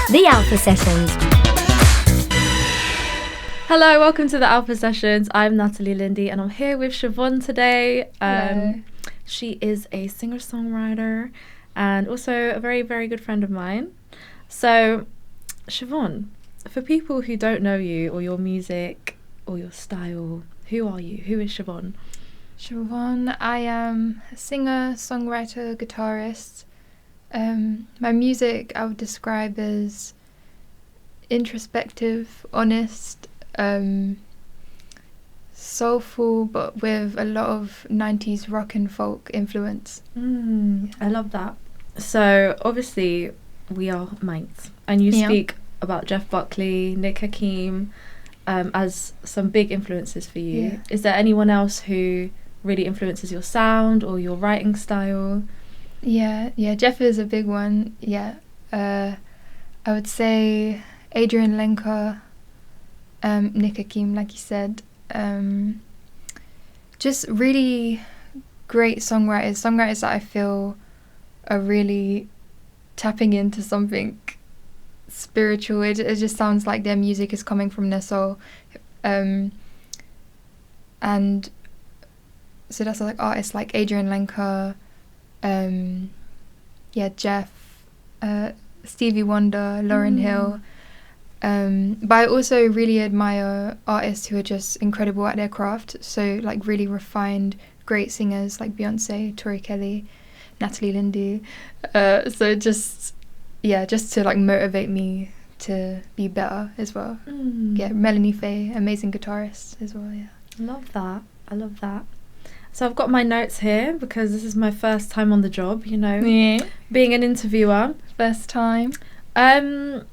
The Alpha Sessions. Hello, welcome to the Alpha Sessions. I'm Natalie Lindi and I'm here with Siobha today. She is a singer-songwriter and also a very, very good friend of mine. So, Siobha, for people who don't know you or your music or your style, who are you? Who is Siobha? Siobha, I am a singer, songwriter, guitarist. My music I would describe as introspective, honest, soulful, but with a lot of 90s rock and folk influence. I love that. So obviously we are mates and you speak about Jeff Buckley, Nick Hakim as some big influences for you. Yeah. Is there anyone else who really influences your sound or your writing style? Yeah, Jeff is a big one. I would say Adrian Lenker, Nick Hakim, like you said. Just really great songwriters that I feel are really tapping into something spiritual. It just sounds like their music is coming from their soul. And so that's like artists like Adrian Lenker, Jeff, Stevie Wonder, Lauryn Hill. But I also really admire artists who are just incredible at their craft. So like really refined, great singers like Beyonce, Tori Kelly, Natalie Lindi. So just to like motivate me to be better as well. Yeah, Melanie Faye, amazing guitarist as well. Yeah, I love that. So I've got my notes here because this is my first time on the job, being an interviewer. First time. Something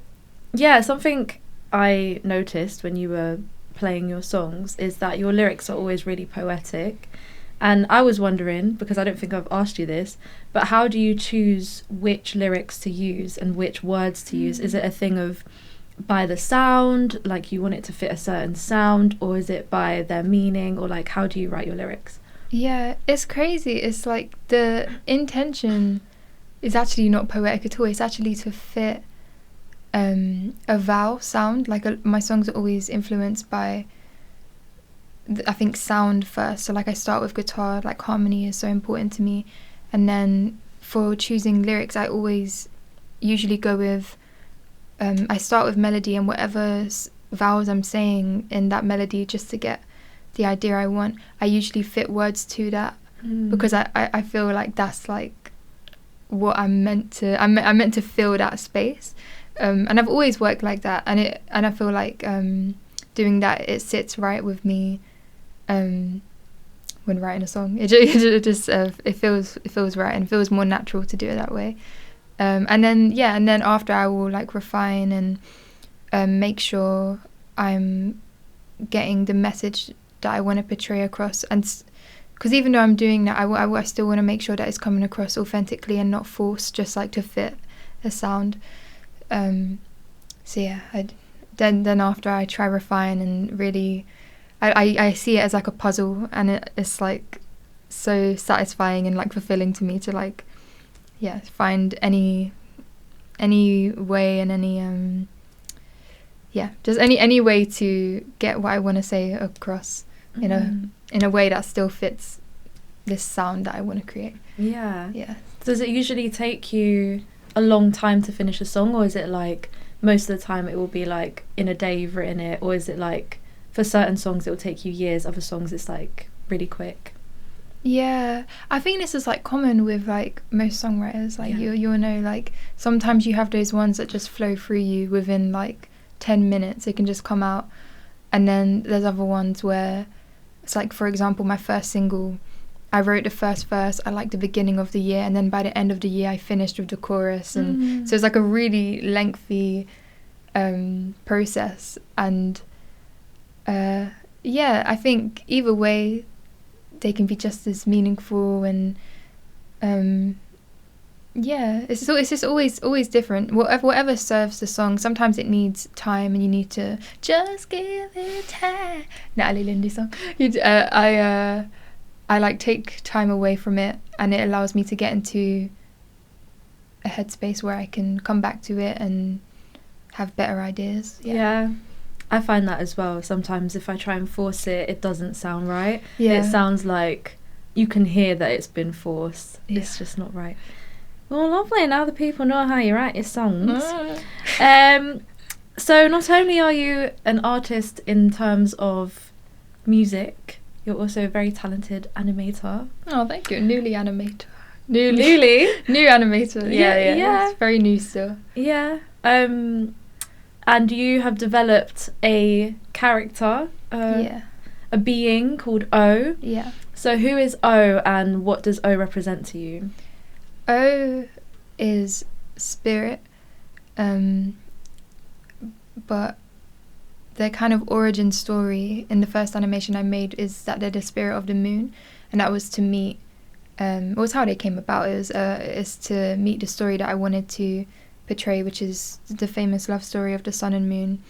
I noticed when you were playing your songs is that your lyrics are always really poetic. And I was wondering, because I don't think I've asked you this, but how do you choose which lyrics to use and which words to use? Is it a thing of by the sound, like you want it to fit a certain sound, or is it by their meaning, or like how do you write your lyrics? Yeah, it's crazy. It's like the intention is actually not poetic at all. It's actually to fit a vowel sound. Like my songs are always influenced by, I think, sound first. So like I start with guitar, like harmony is so important to me. And then for choosing lyrics, I always usually go with, I start with melody and whatever vowels I'm saying in that melody just to get the idea I want. I usually fit words to that because I feel like that's like what I'm meant to fill that space. And I've always worked like that, and I feel like doing that, it sits right with me when writing a song. It feels right and feels more natural to do it that way. And then after I will like refine and make sure I'm getting the message that I want to portray across, and because even though I'm doing that, I still want to make sure that it's coming across authentically and not forced, just like to fit a sound. Then after I try refine and really, I see it as like a puzzle, and it's like so satisfying and like fulfilling to me to like, find any way and any just any way to get what I want to say across in a way that still fits this sound that I want to create. Yeah. Does it usually take you a long time to finish a song, or is it like most of the time it will be like in a day you've written it, or is it like for certain songs it will take you years, other songs it's like really quick? Yeah, I think this is like common with like most songwriters. Like you'll know, like sometimes you have those ones that just flow through you within like 10 minutes. It can just come out. And then there's other ones where it's like, for example, my first single, I wrote the first verse at like the beginning of the year, and then by the end of the year I finished with the chorus. And so it's like a really lengthy process. And I think either way they can be just as meaningful, and it's just always different. Whatever serves the song. Sometimes it needs time, and you need to just give it time. Natalie Lindi song. I like take time away from it, and it allows me to get into a headspace where I can come back to it and have better ideas. Yeah. I find that as well. Sometimes if I try and force it, it doesn't sound right. Yeah. It sounds like you can hear that it's been forced. Yeah. It's just not right. Well, lovely. Now the people know how you write your songs. So not only are you an artist in terms of music, you're also a very talented animator. Oh, thank you. Newly animator. Newly? New animator. Yeah. It's very new still. Yeah. And you have developed a character, a being called O. Yeah. So who is O and what does O represent to you? O is spirit, but the kind of origin story in the first animation I made is that they're the spirit of the moon, and that was to meet. It was how they came about. It was is to meet the story that I wanted to portray, which is the famous love story of the sun and moon,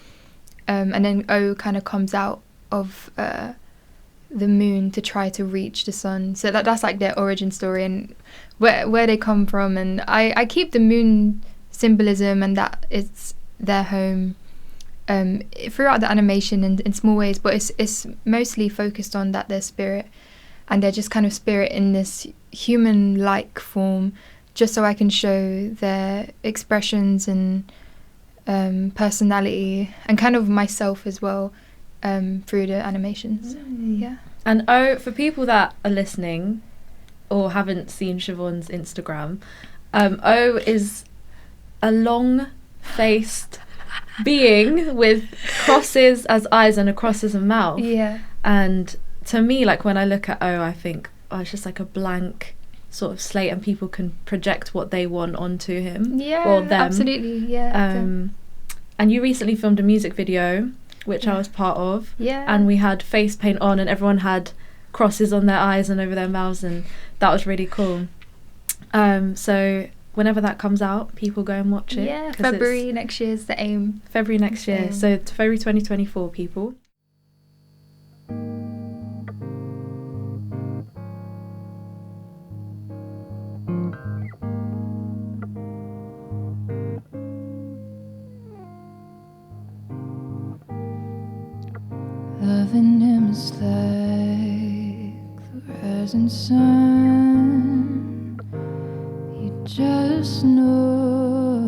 and then O kind of comes out of the moon to try to reach the sun. So that's like their origin story and where they come from. And I keep the moon symbolism and that it's their home throughout the animation in small ways, but it's mostly focused on that they're spirit, and they're just kind of spirit in this human-like form, just so I can show their expressions and personality and kind of myself as well through the animations. Yeah. And O, for people that are listening or haven't seen Siobhan's Instagram, O is a long-faced being with crosses as eyes and a cross as a mouth. Yeah. And to me, like when I look at O, I think, oh, it's just like a blank sort of slate, and people can project what they want onto him. Yeah, or them. absolutely. Yeah. And you recently filmed a music video, which I was part of. Yeah. And we had face paint on, and everyone had crosses on their eyes and over their mouths, and that was really cool. So whenever that comes out, people go and watch it. Yeah, February next year is the aim. February next year. So it's February 2024, people. Loving him is like the rising sun. You just know.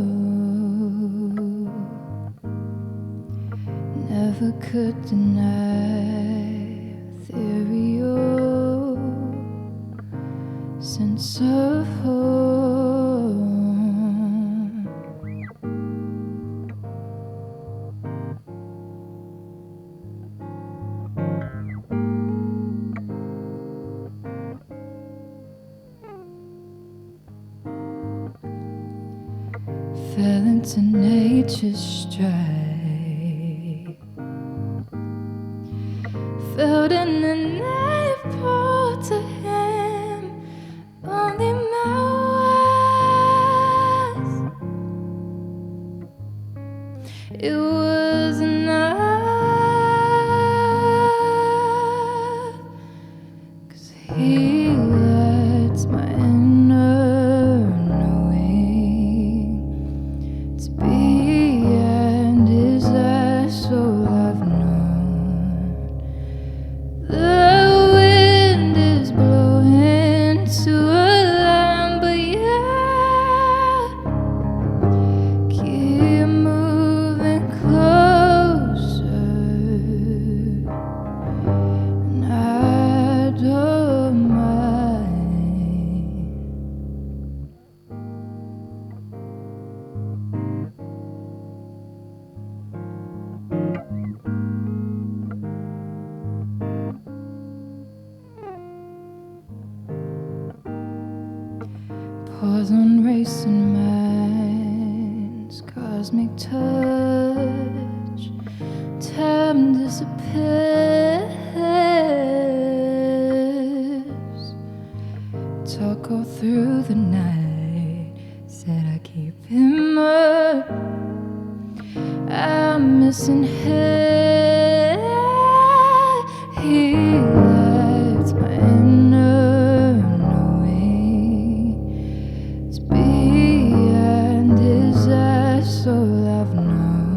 Never could deny ethereal sense of home. Fell into nature's stride, felt in the night brought to him only my words. It was enough, 'cause he lights my inner knowing. It's beyond his eyes, so I've known. The wind is blowing to a line, but yeah, keep moving closer, and I don't mind. Pause on racing minds, cosmic touch, time disappears. Talk all through the night, said I keep him up. I'm missing him. He lights my inner knowing. It's beyond his eyes, so I've known.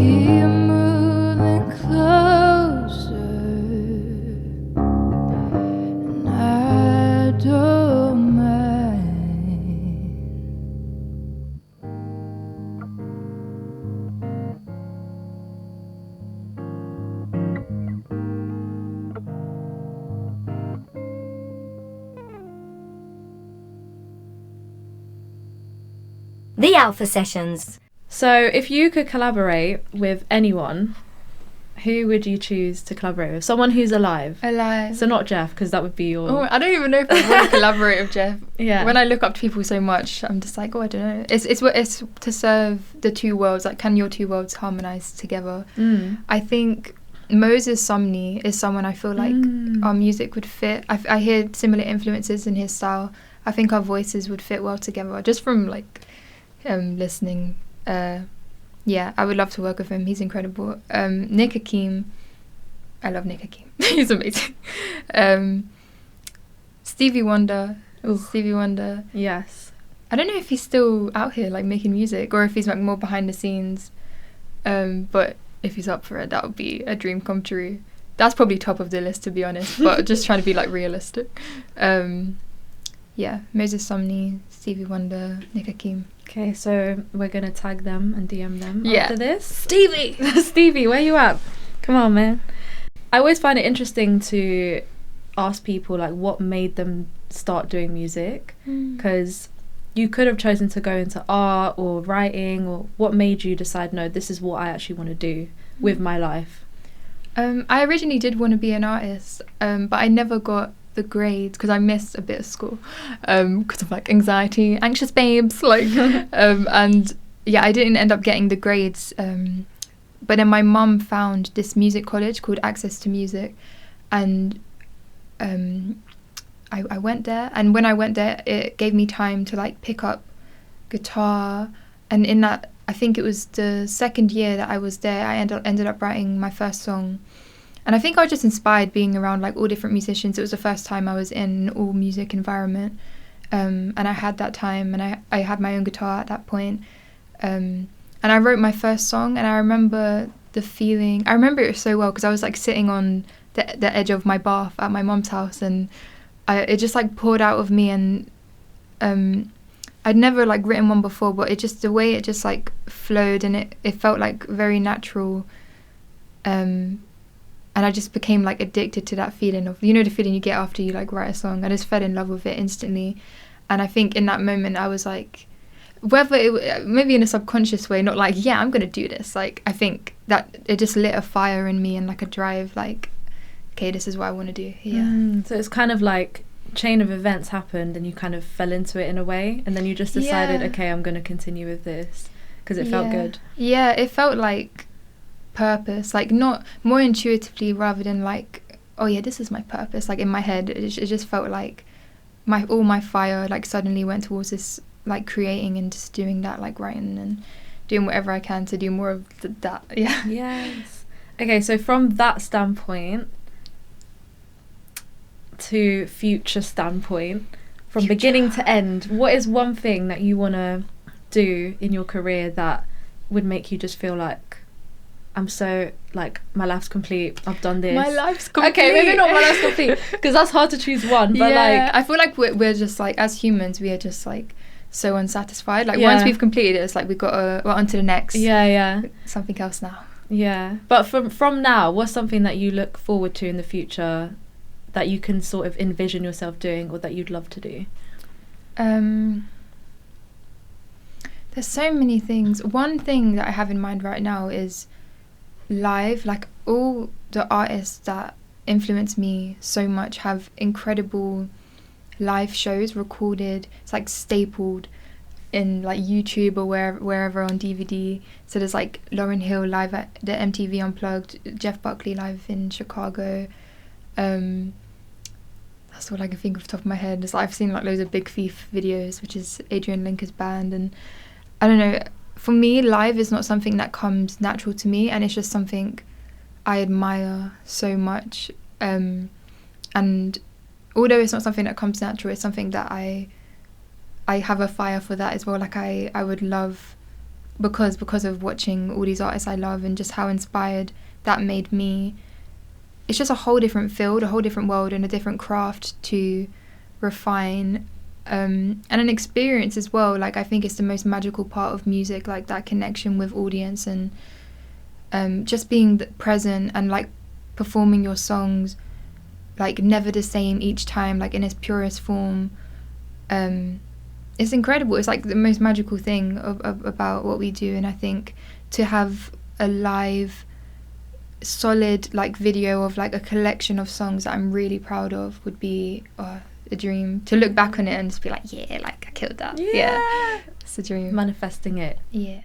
you're moving closer, and I don't mind. The Alpha Sessions. So, if you could collaborate with anyone, who would you choose to collaborate with? Someone who's alive. Alive. So not Jeff, because that would be your... Oh, I don't even know if I want to collaborate with Jeff. Yeah. When I look up to people so much, I'm just like, oh, I don't know. It's to serve the two worlds. Like, can your two worlds harmonize together? I think Moses Sumney is someone I feel like our music would fit. I hear similar influences in his style. I think our voices would fit well together, just from like listening. Yeah, I would love to work with him. He's incredible. Nick Hakim, I love Nick Hakim. He's amazing. Stevie Wonder. Ooh. Stevie Wonder. Yes. I don't know if he's still out here like making music or if he's like more behind the scenes. But if he's up for it, that would be a dream come true. That's probably top of the list, to be honest. But just trying to be like realistic. Yeah, Moses Sumney, Stevie Wonder, Nick Hakim. Okay, so we're going to tag them and DM them after this. Stevie! Stevie, where you at? Come on, man. I always find it interesting to ask people, like, what made them start doing music? Because you could have chosen to go into art or writing, or what made you decide, no, this is what I actually want to do with my life? I originally did want to be an artist, but I never got the grades because I missed a bit of school because of like anxiety, anxious babes, like and yeah, I didn't end up getting the grades, but then my mum found this music college called Access to Music, and I went there, and when I went there it gave me time to like pick up guitar, and in that, I think it was the second year that I was there, I ended up writing my first song. And I think I was just inspired being around like all different musicians. It was the first time I was in an all music environment, and I had that time, and I had my own guitar at that point, and I wrote my first song, and I remember the feeling. I remember it so well because I was like sitting on the edge of my bath at my mom's house, and it just like poured out of me, and I'd never like written one before, but it just, the way it just like flowed, and it felt like very natural. And I just became like addicted to that feeling of, you know, the feeling you get after you like write a song. I just fell in love with it instantly. And I think in that moment I was like, whether it, maybe in a subconscious way, not like, yeah, I'm going to do this. Like, I think that it just lit a fire in me and like a drive, like, okay, this is what I want to do. Yeah. So it's kind of like chain of events happened and you kind of fell into it in a way. And then you just decided, okay, I'm going to continue with this because it felt good. Yeah, it felt like purpose, like not more intuitively rather than like, oh yeah, this is my purpose, like in my head. It just felt like all my fire like suddenly went towards this like creating and just doing that, like writing and doing whatever I can to do more of that. Yes. Okay, so from that standpoint to future standpoint, from beginning to end, what is one thing that you want to do in your career that would make you just feel like, I'm so, like, my life's complete, I've done this. My life's complete. Okay, maybe not my life's complete, because that's hard to choose one, but like... I feel like we're just, like, as humans, we are just, like, so unsatisfied. Like, once we've completed it, it's like, we're on to the next. Yeah. Something else now. Yeah. But from now, what's something that you look forward to in the future that you can sort of envision yourself doing or that you'd love to do? There's so many things. One thing that I have in mind right now is live. Like, all the artists that influence me so much have incredible live shows recorded. It's like stapled in like YouTube or wherever on DVD. So there's like Lauryn Hill live at the MTV Unplugged, Jeff Buckley live in Chicago. That's all I can think of the top of my head. I've seen like loads of Big Thief videos, which is Adrian Linker's band, and I don't know, for me live is not something that comes natural to me, and it's just something I admire so much, and although it's not something that comes natural, it's something that I have a fire for that as well. Like I would love because of watching all these artists I love and just how inspired that made me. It's just a whole different field, a whole different world, and a different craft to refine, and an experience as well. Like, I think it's the most magical part of music, like that connection with audience, and just being present and like performing your songs like never the same each time, like in its purest form. It's incredible. It's like the most magical thing about what we do. And I think to have a live solid like video of like a collection of songs that I'm really proud of would be a dream. To look back on it and just be like, yeah, like I killed that. Yeah, it's a dream. Manifesting it. Yeah.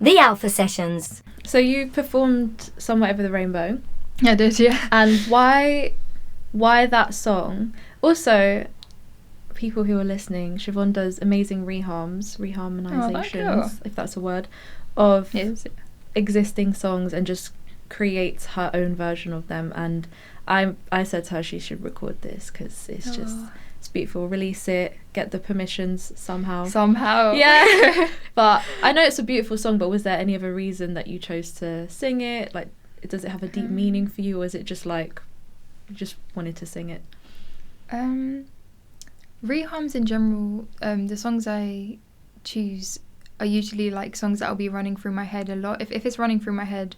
The Alpha Sessions. So you performed Somewhere Over the Rainbow. I did, yeah. And why that song? Also, people who are listening, Siobha does amazing reharmonizations, if that's a word, of existing songs and just creates her own version of them. And I said to her she should record this because it's just... It's beautiful. Release it. Get the permissions somehow. Yeah. But I know it's a beautiful song, but was there any other reason that you chose to sing it? Like, does it have a deep meaning for you, or is it just like you just wanted to sing it? Reharms in general, the songs I choose are usually like songs that I'll be running through my head a lot. If it's running through my head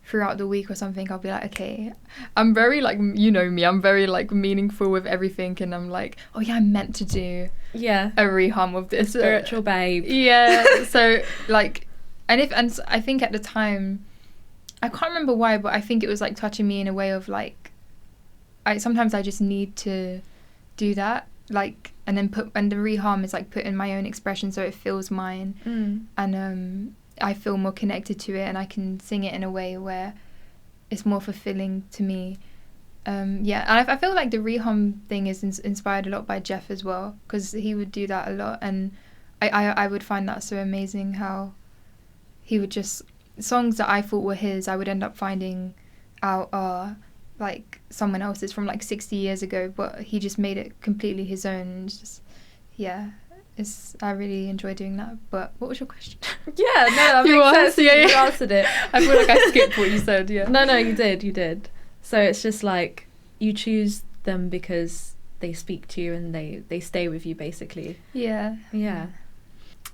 throughout the week or something, I'll be like, okay, I'm very like, you know me, I'm very like meaningful with everything, and I'm like, oh yeah, I'm meant to do a rehum of this, spiritual babe. Yeah. So like, and I think at the time, I can't remember why, but I think it was like touching me in a way of like, sometimes I just need to do that, like, and then and the rehum is like put in my own expression so it feels mine. And I feel more connected to it, and I can sing it in a way where it's more fulfilling to me. And I feel like the rehum thing is inspired a lot by Jeff as well, because he would do that a lot, and I would find that so amazing how he would just... songs that I thought were his, I would end up finding out are like someone else's from like 60 years ago, but he just made it completely his own. And just, I really enjoy doing that. But what was your question? Yeah, no, that makes sense. Yeah. You answered it. I feel like I skipped what you said. Yeah. No, you did. So it's just like you choose them because they speak to you and they stay with you, basically. Yeah.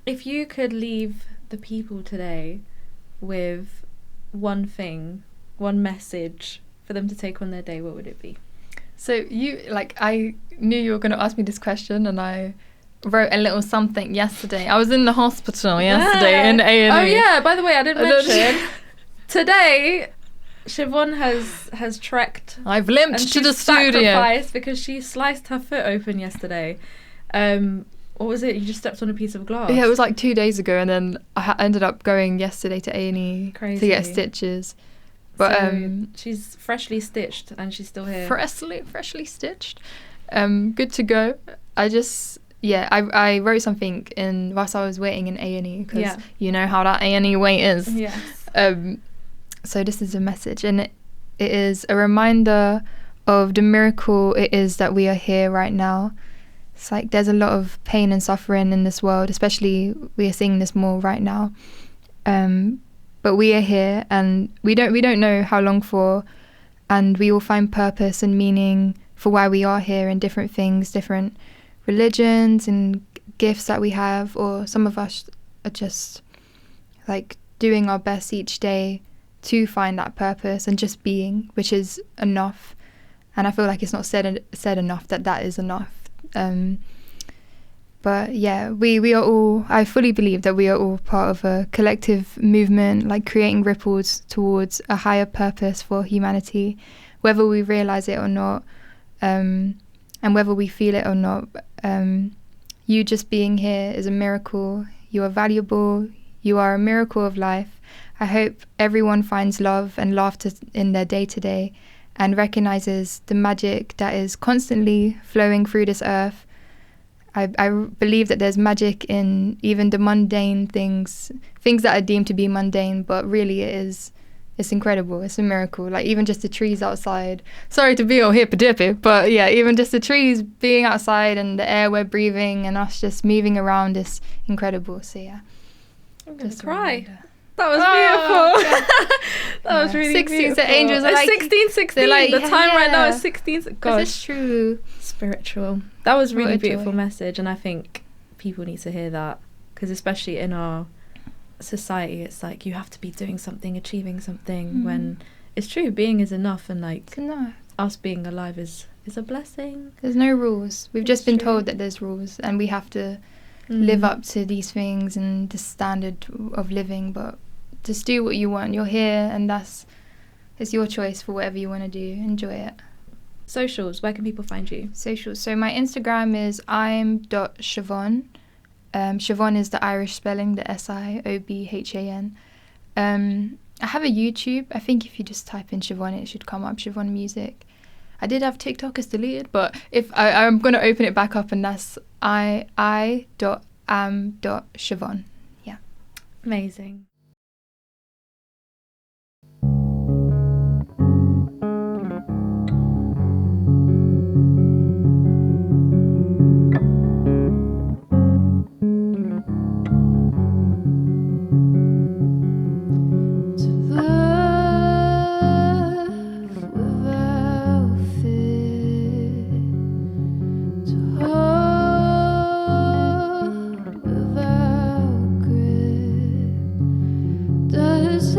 If you could leave the people today with one thing, one message for them to take on their day, what would it be? So I knew you were going to ask me this question, and I wrote a little something yesterday. I was in the hospital yesterday in A&E. Oh yeah, by the way, I didn't mention today Siobha has trekked. I've limped to the studio sacrificed because she sliced her foot open yesterday. What was it? You just stepped on a piece of glass. Yeah, it was like 2 days ago, and then I ended up going yesterday to A&E to get stitches. But so she's freshly stitched and she's still here. Freshly stitched. Good to go. I wrote something whilst I was waiting in A&E, because you know how that A&E wait is. Yes. So this is a message, and it is a reminder of the miracle it is that we are here right now. It's like there's a lot of pain and suffering in this world, especially we are seeing this more right now. But we are here, and we don't know how long for, and we all find purpose and meaning for why we are here in different things, different religions and gifts that we have, or some of us are just like doing our best each day to find that purpose and just being, which is enough. And I feel like it's not said enough that is enough. But yeah, we are all, I fully believe that we are all part of a collective movement, like creating ripples towards a higher purpose for humanity, whether we realize it or not, and whether we feel it or not. You just being here is a miracle. You are valuable. You are a miracle of life. I hope everyone finds love and laughter in their day-to-day and recognizes the magic that is constantly flowing through this earth. I believe that there's magic in even the mundane things that are deemed to be mundane, but really it's incredible. It's a miracle. Like even just the trees outside. Sorry to be all hippy-dippy, but yeah, even just the trees being outside and the air we're breathing and us just moving around is incredible. So yeah. I'm going to cry. That was beautiful. That was really 16, beautiful. So angels are like 16. Like, the time right now is 16. Gosh, this is true. Spiritual. That was really What a beautiful joy. message, and I think people need to hear that, because especially in our society, it's like you have to be doing something, achieving something, when it's true, being is enough, and like It's enough. us being alive is a blessing. There's no rules. We've just been true. told that there's rules, and we have to live up to these things and the standard of living, but just do what you want. You're here, and it's your choice for whatever you want to do. Enjoy it. Socials, where can people find you? Socials. So my Instagram is I'm.Siobhan. Siobhan is the Irish spelling, the Siobhan. I have a YouTube. I think if you just type in Siobhan, it should come up, Siobhan Music. I did have TikTok, it's deleted, but if I'm going to open it back up, and that's I.am.Siobhan. Yeah. Amazing. Does